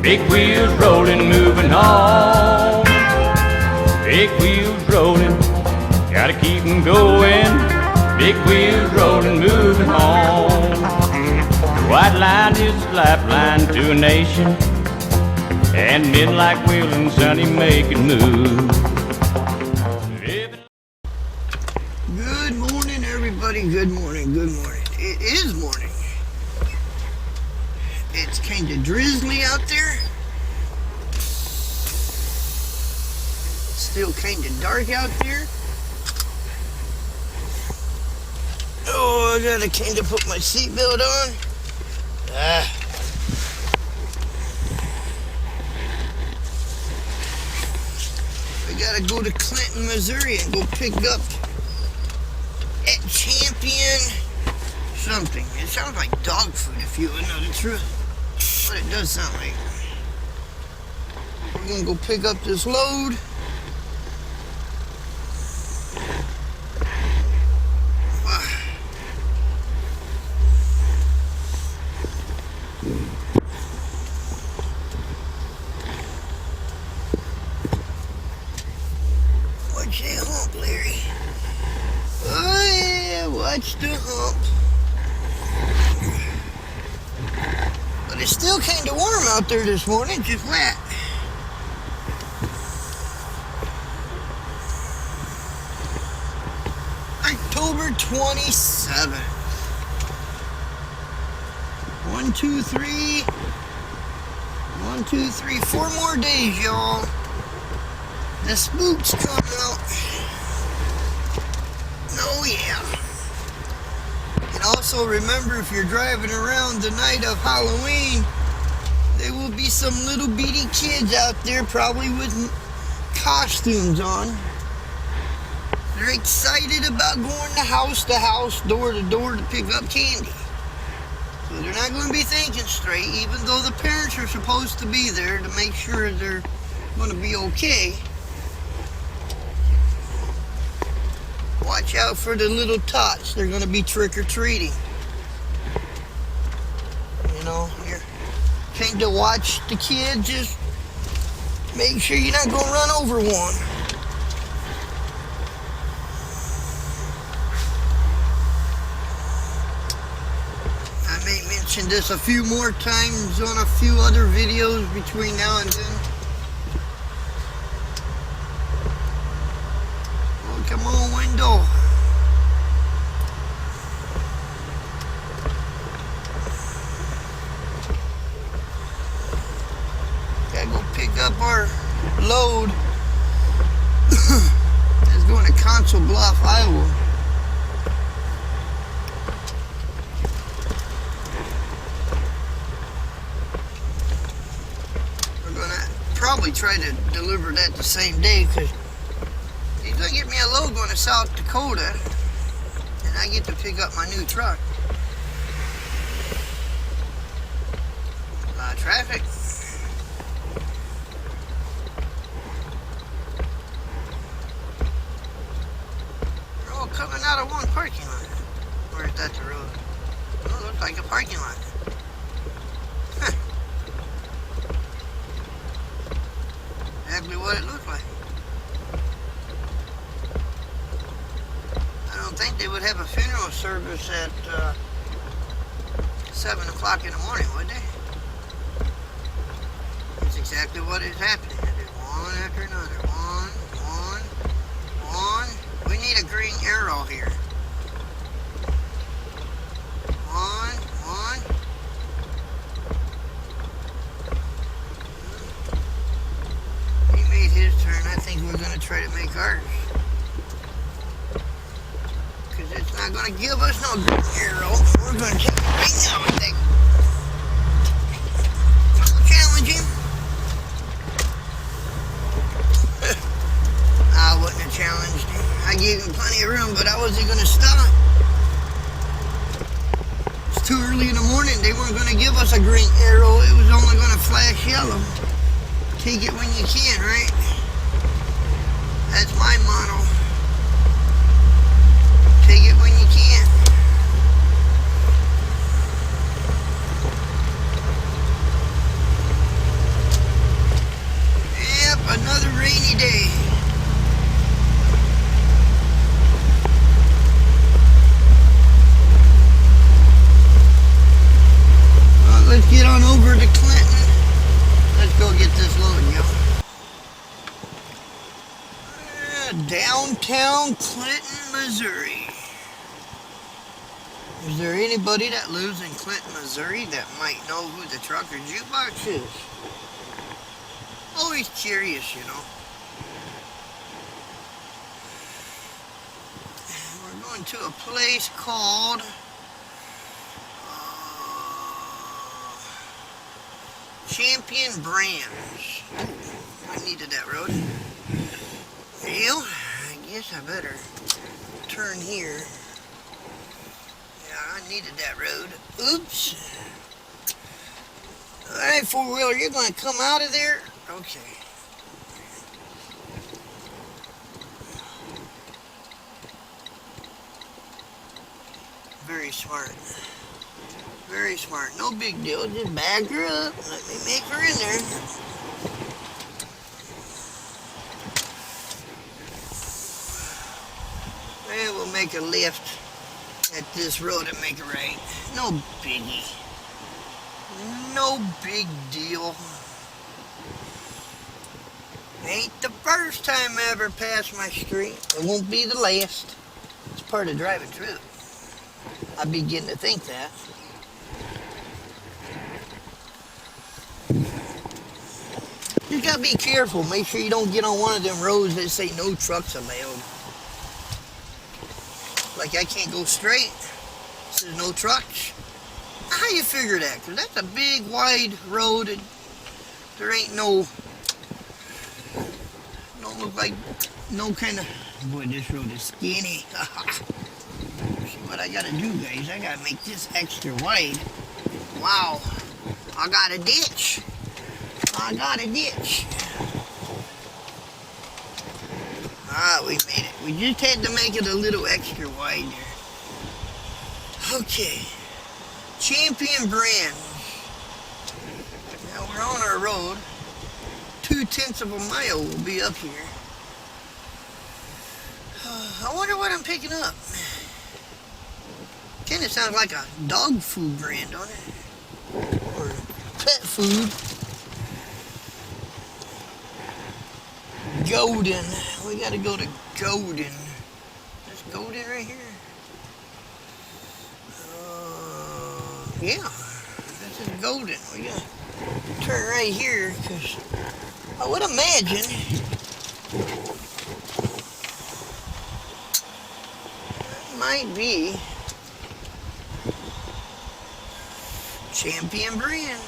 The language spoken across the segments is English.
Big wheels rolling, moving on. Big wheels rolling, gotta keep 'em going. Big wheels rolling, moving on. The white line is the lifeline to a nation, and men like Will and Sonny make it move. Good morning, everybody. Good morning, good morning. It is morning. It's kind of drizzly out there. Still kind of dark out there. Oh, I gotta kind of put my seatbelt on. I gotta go to Clinton, Missouri and go pick up at Champion something. It sounds like dog food if you would know the truth. But it does sound like. We're gonna go pick up this load. Watch that hump, Larry. Oh yeah, watch the hump. But it's still kind of warm out there this morning, just wet. October 27th. 1, 2, 3. 1, 2, 3. 4 more days, y'all. The spooks come out. Oh yeah. And also remember, if you're driving around the night of Halloween, there will be some little bitty kids out there probably with costumes on. They're excited about going to house, door to door to pick up candy. So they're not going to be thinking straight, even though the parents are supposed to be there to make sure they're going to be okay. Watch out for the little tots. They're going to be trick-or-treating. You know, you're trying to watch the kids. Just make sure you're not going to run over one. I may mention this a few more times on a few other videos between now and then. Come on, window. Gotta go pick up our load. It's going to Council Bluff, Iowa. We're gonna probably try to deliver that the same day, because he's gonna get me a load going to South Dakota, and I get to pick up my new truck. A lot of traffic. They're all coming out of one parking lot. Or is that the road? Oh, it looks like a parking lot. Huh. Exactly what it looked like. I don't think they would have a funeral service at 7 o'clock in the morning, would they? That's exactly what is happening. One after another. One. We need a green arrow here. One. He made his turn. I think we're going to try to make ours. It's not going to give us no green arrow. We're going to take it right now, I think. Challenge him. I wouldn't have challenged him. I gave him plenty of room, but I wasn't going to stop. It's too early in the morning. They weren't going to give us a green arrow. It was only going to flash yellow. Take it when you can, right? That's my motto. Take it when you can. Clinton, Missouri. Is there anybody that lives in Clinton, Missouri that might know who the Trucker Jukebox is? Always curious, you know. We're going to a place called Champion Brands. I needed that road. Well, I guess I better turn here. Yeah, I needed that road. Oops. Alright, four-wheeler, you're going to come out of there? Okay. Very smart. Very smart. No big deal. Just back her up. Let me make her in there. And we'll make a left at this road and make a right. No biggie. No big deal. Ain't the first time I ever passed my street. It won't be the last. It's part of driving through. I begin to think that. You gotta be careful. Make sure you don't get on one of them roads that say no trucks allowed. Like I can't go straight. It says no trucks. How you figure that? Because that's a big, wide road and there ain't no, don't look like no kind of, boy, this road is skinny. See what I gotta do, guys? I gotta make this extra wide. Wow. I got a ditch. I got a ditch. Ah, we made it. We just had to make it a little extra wide there. Okay. Champion Brands. Now we're on our road. 2/10 of a mile will be up here. I wonder what I'm picking up. Kind of sounds like a dog food brand, don't it? Or pet food. Golden. We gotta go to Golden. Is Golden right here? Yeah. This is Golden. We gotta turn right here because I would imagine that might be Champion Brand.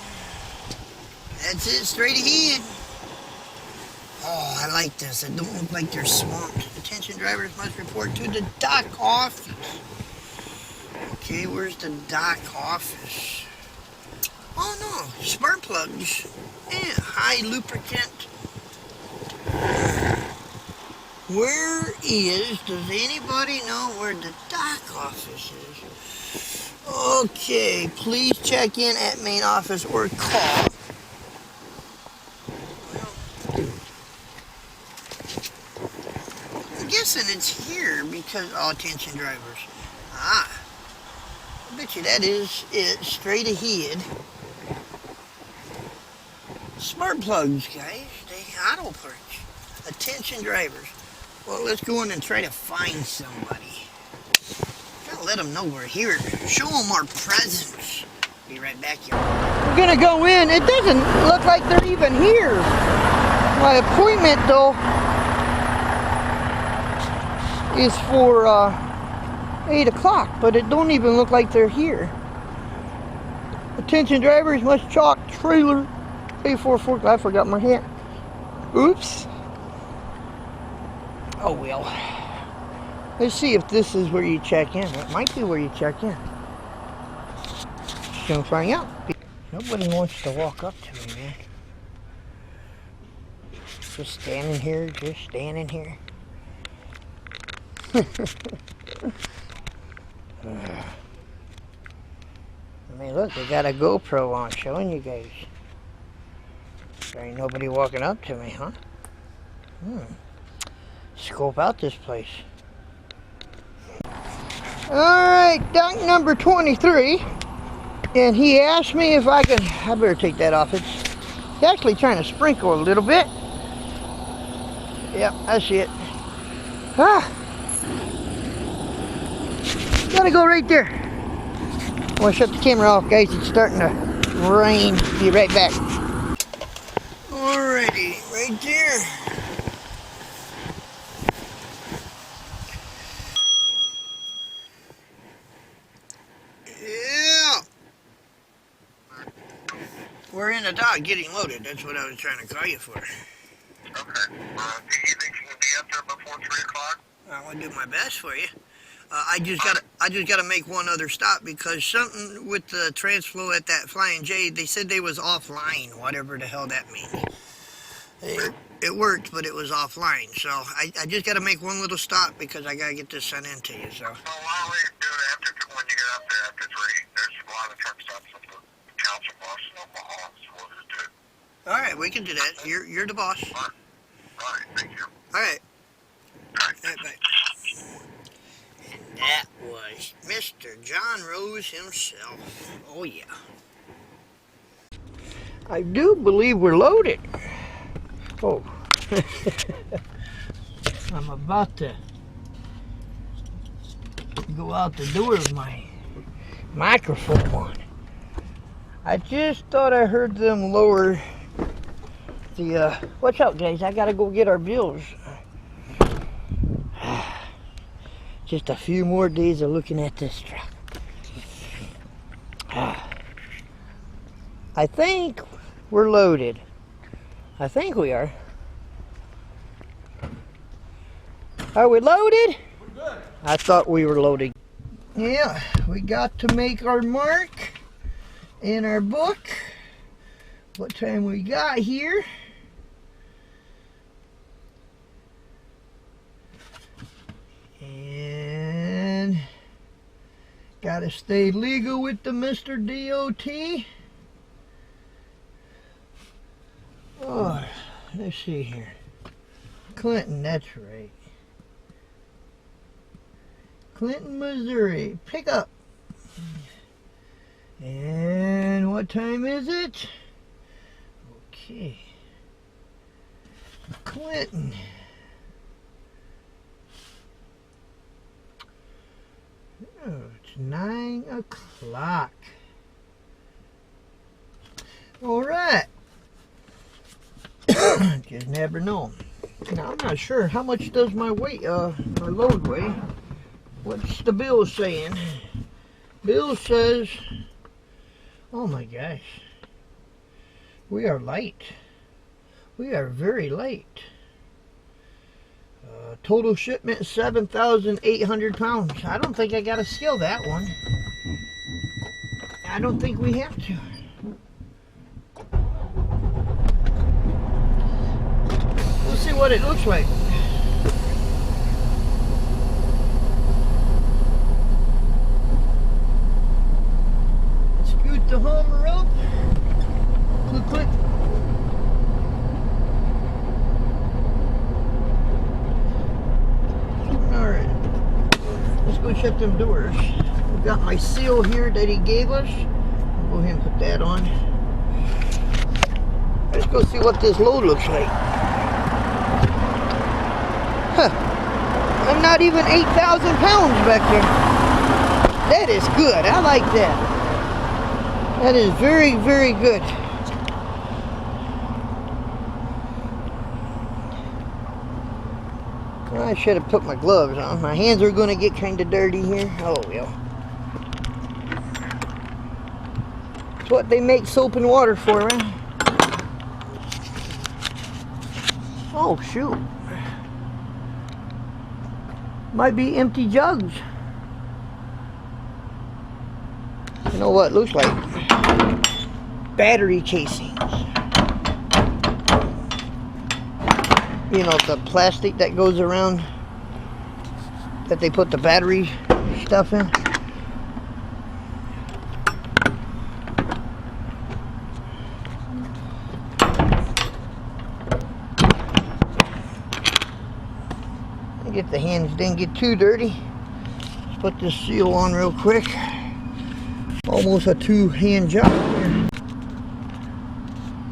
That's it, straight ahead. Oh, I like this. It don't look like they're swamped. Attention drivers must report to the dock office. Okay, where's the dock office? Oh no, spark plugs. Yeah, high lubricant. Where is, does anybody know where the dock office is? Okay, please check in at main office or call. I'm guessing it's here because, oh, attention drivers. Ah, I bet you that is it, straight ahead. Smart plugs, guys, they auto parts. Attention drivers. Well, let's go in and try to find somebody. Gotta let them know we're here. Show them our presence. Be right back, y'all. We're gonna go in. It doesn't look like they're even here. My appointment, though, is for 8 o'clock, but it don't even look like they're here. Attention drivers must chalk trailer A44. I forgot my hat. Oops. Oh well. Let's see if this is where you check in. It might be where you check in. Just gonna find out. Nobody wants to walk up to me, man. Just standing here, just standing here. I mean, look, they got a GoPro on showing you guys. There ain't nobody walking up to me, huh? Scope out this place. Alright, dock number 23. And he asked me if I could, I better take that off. It's actually trying to sprinkle a little bit. Yep, that's it. Ah. Gotta go right there. I'm gonna shut the camera off, guys. It's starting to rain. Be right back. Alrighty, right there. Yeah. We're in the dock getting loaded. That's what I was trying to call you for. Okay. Do you think you can be up there before 3 o'clock? I'm gonna do my best for you. I just gotta make one other stop because something with the transflow at that Flying J, they said they was offline, whatever the hell that means. It worked, but it was offline. So I just gotta make one little stop because I gotta get this sent in to you. So. Well, why don't we do it after when you get up there after 3? There's a lot of truck stops at the council boss in Omaha, so we'll just do it. All right, we can do that. You're the boss. All right, thank you. All right. All right. Bye. And that was Mr. John Rose himself. Oh, yeah. I do believe we're loaded. Oh. I'm about to go out the door with my microphone on. I just thought I heard them lower the, watch out, guys. I gotta go get our bills. Just a few more days of looking at this truck. I think we're loaded. I think we are. Are we loaded? We're good. I thought we were loaded. Yeah, we got to make our mark in our book. What time we got here? And gotta stay legal with the Mr. DOT. Oh, let's see here. Clinton, that's right. Clinton, Missouri. Pick up. And what time is it? Okay. Clinton. Oh, it's 9 o'clock. All right. Just never know. Now, I'm not sure how much does my weight, my load weigh. What's the bill saying? Bill says, oh my gosh, we are light. We are very light. Total shipment 7,800 pounds. I don't think I got to scale that one. I don't think we have to. We'll see what it looks like. Scoot the Homer up. Click, click. Alright. Let's go check them doors. We've got my seal here that he gave us. I'll go ahead and put that on. Let's go see what this load looks like. Huh. I'm not even 8,000 pounds back there. That is good. I like that. That is very, very good. I should have put my gloves on. My hands are going to get kind of dirty here. Oh, well. It's what they make soap and water for, right? Oh, shoot. Might be empty jugs. You know what it looks like? Battery casings. You know, the plastic that goes around that they put the battery stuff in. Get the hands didn't get too dirty. Let's put this seal on real quick. Almost a two-hand job here.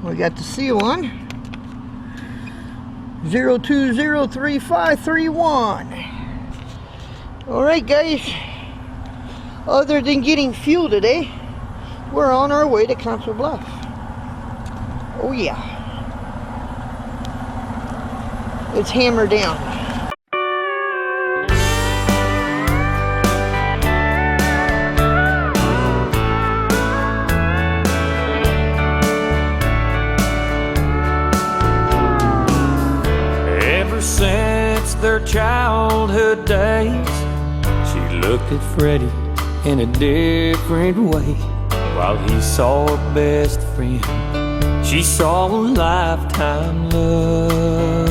We got the seal on. 0203531. All right, guys. Other than getting fuel today, we're on our way to Council Bluff. Oh yeah. Let's hammer down. Ever since their childhood days, she looked at Freddie in a different way. While he saw a best friend, she saw a lifetime love.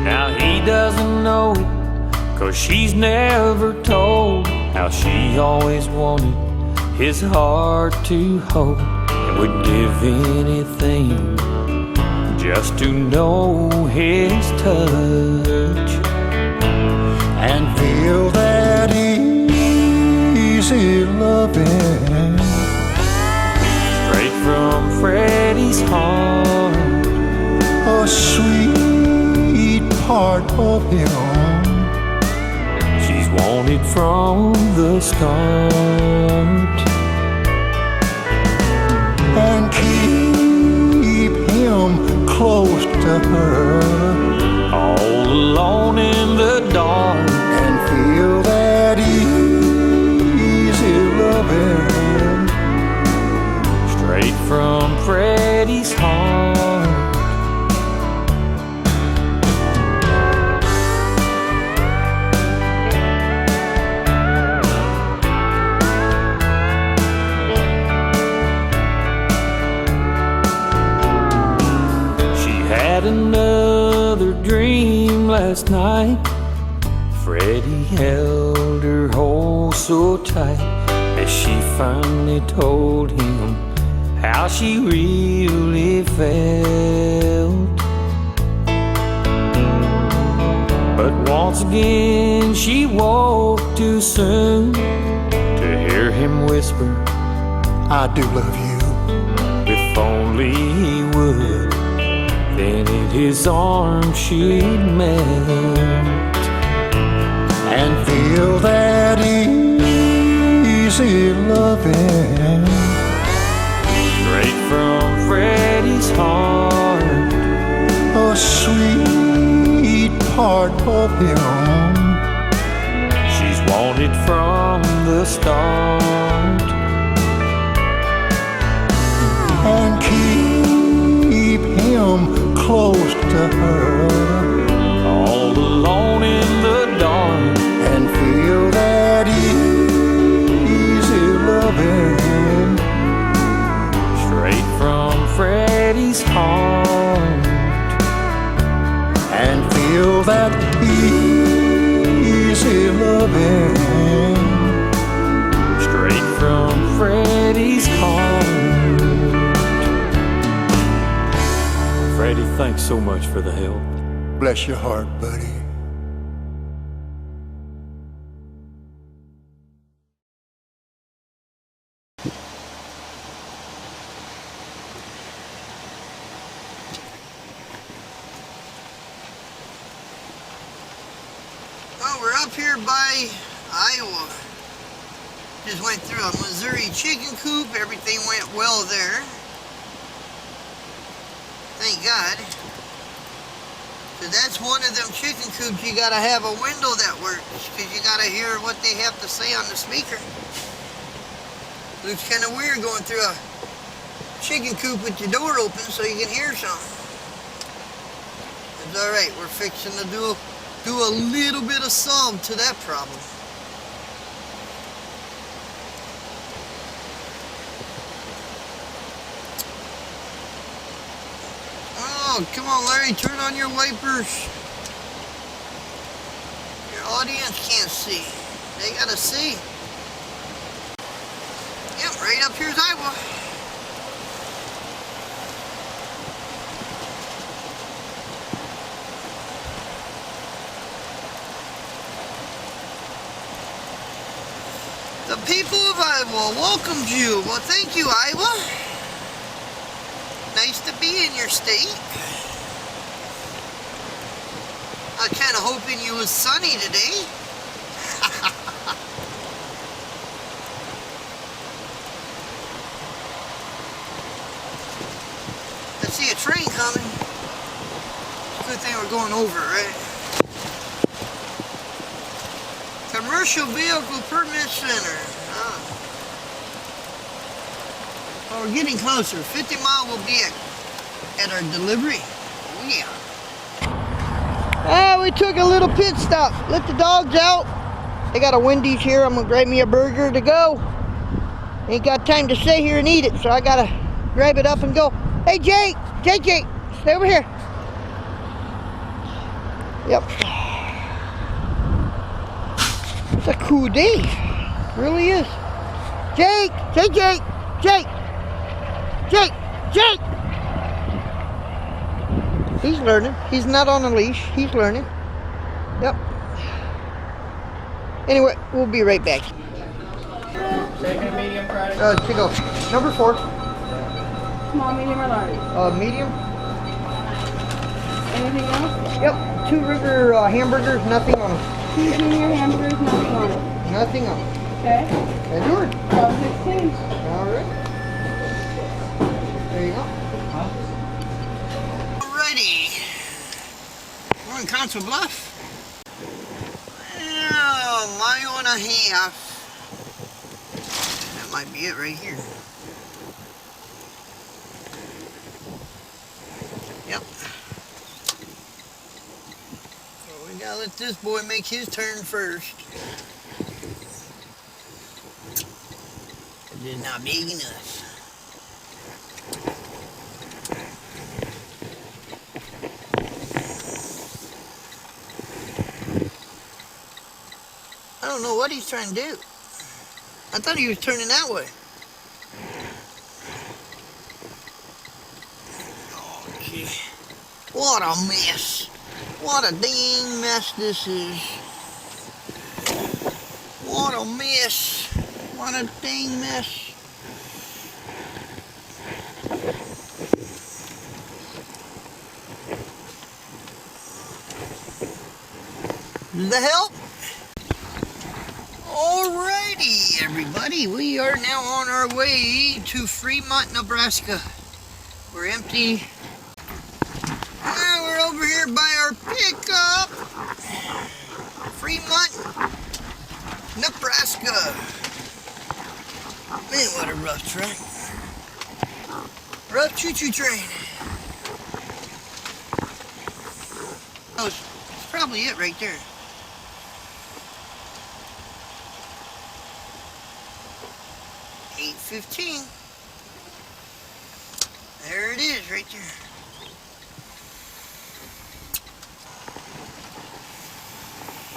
Now he doesn't know it, 'cause she's never told how she always wanted his heart to hold, and would give anything just to know his touch and feel that easy loving straight from Freddie's heart. a sweet part of him She's wanted from the start. and keep him close to her All alone in the dark, and feel that easy loving straight from Freddie's heart. She had another dream last night. Freddie held her oh so tight as she finally told him how she really felt. But once again she woke too soon to hear him whisper, I do love you. if only he would. Then in his arms she'd melt And feel that easy loving straight from Freddie's heart. a sweet part of him She's wanted from the start. and keep him close to her All alone in the dark, and feel that easy loving straight from Freddie's heart. and feel that easy loving Straight from Freddie's heart. Freddie, thanks so much for the help. bless your heart, buddy. Well, we're up here by Iowa. Just went through a Missouri chicken coop. Everything went well there. Thank God. So that's one of them chicken coops you gotta have a window that works, because you gotta hear what they have to say on the speaker. Looks kind of weird going through a chicken coop with your door open so you can hear something. It's alright, we're fixing to do a little bit of solve to that problem. Oh, come on, Larry, turn on your wipers. Your audience can't see. They gotta see. Yep, right up here's Iowa. The people of Iowa welcomed you. Well, thank you, Iowa. Nice to be in your state. I was kind of hoping you was sunny today. going over, right? Commercial Vehicle Permit Center. Oh, we're getting closer. 50 Mile will be at our delivery. Oh, yeah. We took a little pit stop. Let the dogs out. They got a Wendy's here. I'm going to grab me a burger to go. Ain't got time to stay here and eat it, so I got to grab it up and go. Hey, Jake. Jake. Stay over here. Yep. It's a cool day. It really is. Jake. He's learning. He's not on a leash. He's learning. Yep. Anyway, we'll be right back. Second medium fried. To go. Number 4. Small, medium, or large? Medium. Anything else? Yep. 2 river hamburgers, nothing on them. 2 junior hamburgers, nothing on it. Nothing on them. Okay. That's yours. 12.16. Alright. There you go. Alrighty. We're in Council Bluff. Oh, mile and a half. That might be it right here. Yep. So we gotta let this boy make his turn first. It is not big enough. I don't know what he's trying to do. I thought he was turning that way. Okay. What a mess. What a dang mess this is. What a mess. What a dang mess. Does that help? Alrighty, everybody, we are now on our way to Fremont, Nebraska. We're empty. We're over here by our pickup. Fremont, Nebraska. Man, what a rough track. Rough choo-choo train. Oh, it's probably it right there. $8.15. There it is, right there.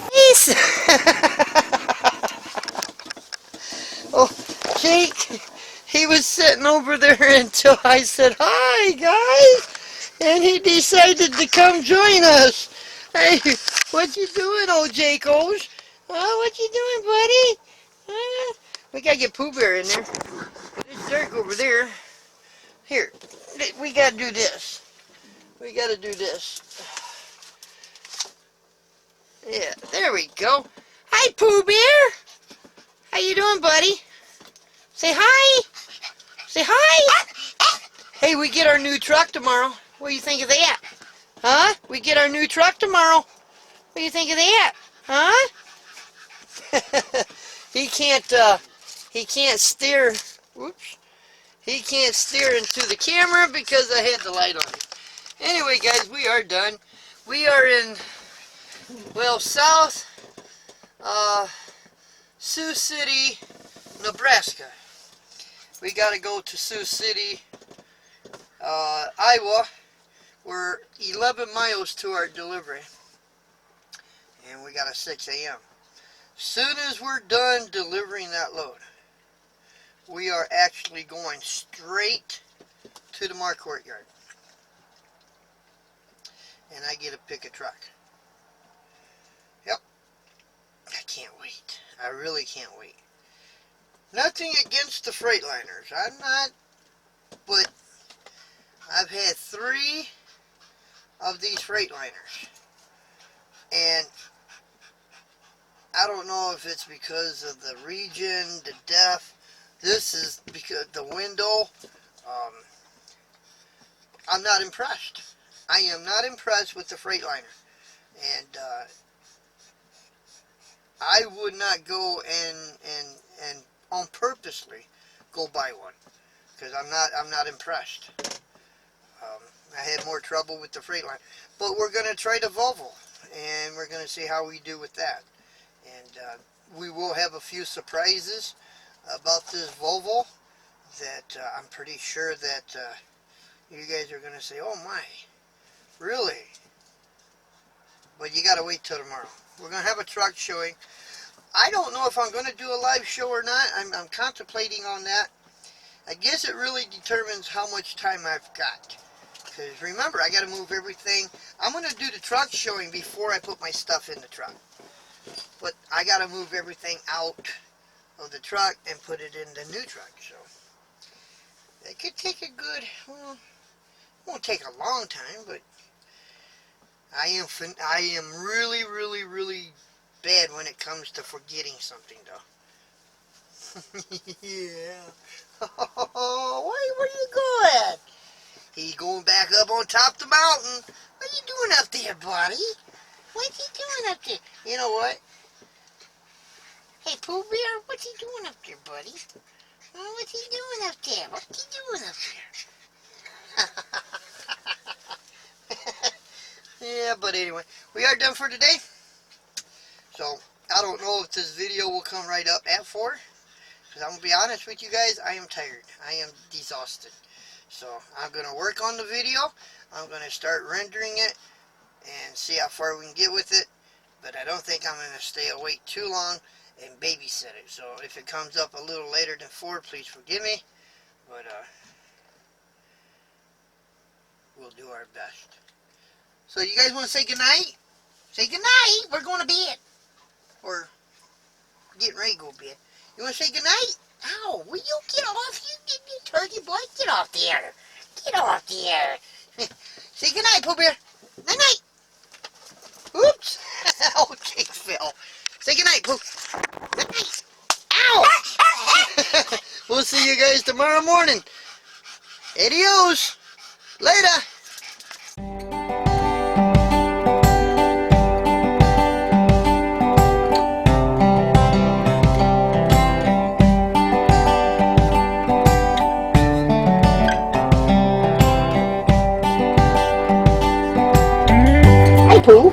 Peace. Oh, Jake, he was sitting over there until I said, "Hi, guys," and he decided to come join us. Hey, what you doing, old Jakeos? What you doing, buddy? We gotta get Pooh Bear in there. There's Dirk over there. Here, we gotta do this. We gotta do this. Yeah, there we go. Hi, Pooh Bear. How you doing, buddy? Say hi. Say hi. Hey, we get our new truck tomorrow. What do you think of that? Huh? We get our new truck tomorrow. What do you think of that? Huh? He can't steer. Whoops. He can't steer into the camera because I had the light on. Anyway, guys, we are done. We are in, well, South Sioux City, Nebraska. We got to go to Sioux City, Iowa. We're 11 miles to our delivery. And we got a 6 a.m. Soon as we're done delivering that load, we are actually going straight to the Mar Courtyard. And I get to pick a truck. Yep. I can't wait. I really can't wait. Nothing against the Freightliners. I'm not, but I've had 3 of these Freightliners. And I don't know if it's because of the region, the depth. This is because the window. I'm not impressed. I am not impressed with the Freightliner. And I would not go and on purposely go buy one. Because I'm not impressed. I had more trouble with the Freightliner. But we're going to try the Volvo. And we're going to see how we do with that. And we will have a few surprises about this Volvo that I'm pretty sure that you guys are going to say, oh my, really? But you got to wait till tomorrow. We're going to have a truck showing. I don't know if I'm going to do a live show or not. I'm contemplating on that. I guess it really determines how much time I've got. Because remember, I got to move everything. I'm going to do the truck showing before I put my stuff in the truck. But I got to move everything out of the truck and put it in the new truck. So it could take a good, well, it won't take a long time, but I am really, really, really bad when it comes to forgetting something, though. Yeah. Oh, where you going? He's going back up on top of the mountain. What are you doing up there, buddy? What's he doing up there? You know what? Hey, Pooh Bear, what's he doing up there, buddy? Oh, what's he doing up there? What's he doing up there? Yeah, but anyway, we are done for today. So, I don't know if this video will come right up at 4. Because I'm going to be honest with you guys, I am tired. I am exhausted. So, I'm going to work on the video. I'm going to start rendering it and see how far we can get with it. But I don't think I'm going to stay awake too long and babysit it. So, if it comes up a little later than 4, please forgive me. But, we'll do our best. So, you guys want to say goodnight? Say goodnight. We're going to bed. Or getting ready to go to bed. You want to say goodnight? Ow, will you get off? You turkey boy, get off there. Get off there. Say goodnight, Pooh Bear. Night-night. Oops. Oh, Jake fell. Say goodnight, Pooh. Night-night. Ow. We'll see you guys tomorrow morning. Adios. Later. Pooh.